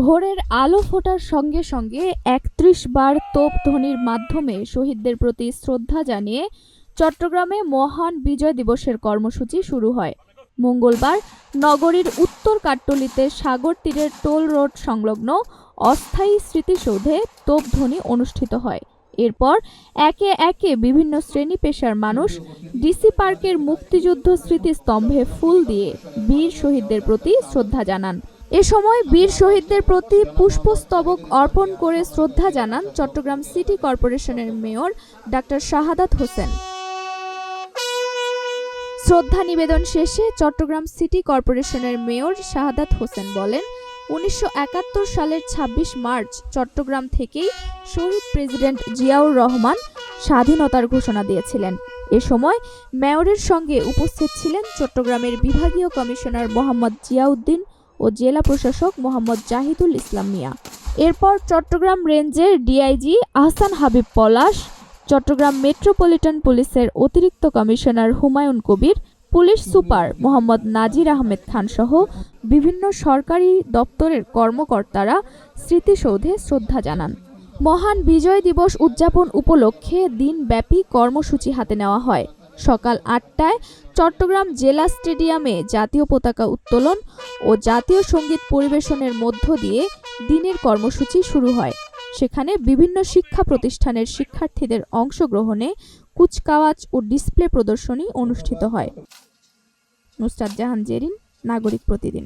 ভোরের আলো ফোটার সঙ্গে সঙ্গে ৩১ বার তোপধ্বনির মাধ্যমে শহীদদের প্রতি শ্রদ্ধা জানিয়ে চট্টগ্রামে মহান বিজয় দিবসের কর্মসূচি শুরু হয়। মঙ্গলবার নগরীর উত্তর কাট্টলীতে সাগর তীরের টোল রোড সংলগ্ন অস্থায়ী স্মৃতিসৌধে তোপধ্বনি অনুষ্ঠিত হয়। এরপর একে একে বিভিন্ন শ্রেণী পেশার মানুষ ডিসি পার্কের মুক্তিযুদ্ধ স্মৃতিস্তম্ভে ফুল দিয়ে বীর শহীদদের প্রতি শ্রদ্ধা জানান। এ সময় বীর শহীদদের প্রতি পুষ্পস্তবক অর্পণ করে শ্রদ্ধা জানান চট্টগ্রাম সিটি কর্পোরেশনের মেয়র ডাক্তার শাহাদাত হোসেন। শ্রদ্ধা নিবেদন শেষে চট্টগ্রাম সিটি কর্পোরেশনের মেয়র শাহাদাত হোসেন বলেন, ১৯৭১ সালের ২৬ মার্চ চট্টগ্রাম থেকেই শহীদ প্রেসিডেন্ট জিয়াউর রহমান স্বাধীনতার ঘোষণা দিয়েছিলেন। এ সময় মেয়রের সঙ্গে উপস্থিত ছিলেন চট্টগ্রামের বিভাগীয় কমিশনার মোহাম্মদ জিয়াউদ্দিন ও জেলা প্রশাসক মোহাম্মদ জাহিদুল ইসলাম মিয়া। এরপর চট্টগ্রাম রেঞ্জের ডিআইজি আহসান হাবিব পলাশ, চট্টগ্রাম মেট্রোপলিটন পুলিশের অতিরিক্ত commissioner Humayun Kabir, police super Mohammad নাজির আহমেদ খান সহ বিভিন্ন সরকারি দপ্তরের কর্মকর্তারা স্মৃতিসৌধে শ্রদ্ধা জানান। মহান বিজয় দিবস উদযাপন উপলক্ষে দিনব্যাপী কর্মসূচি হাতে নেওয়া হয়। সকাল ৮টায় চট্টগ্রাম জেলা স্টেডিয়ামে জাতীয় পতাকা উত্তোলন ও জাতীয় সঙ্গীত পরিবেশনের মধ্য দিয়ে দিনের কর্মসূচি শুরু হয়। সেখানে বিভিন্ন শিক্ষা প্রতিষ্ঠানের শিক্ষার্থীদের অংশগ্রহণে কুচকাওয়াজ ও ডিসপ্লে প্রদর্শনী অনুষ্ঠিত হয়। নুসরাত জাহান জেরিন, নাগরিক প্রতিদিন।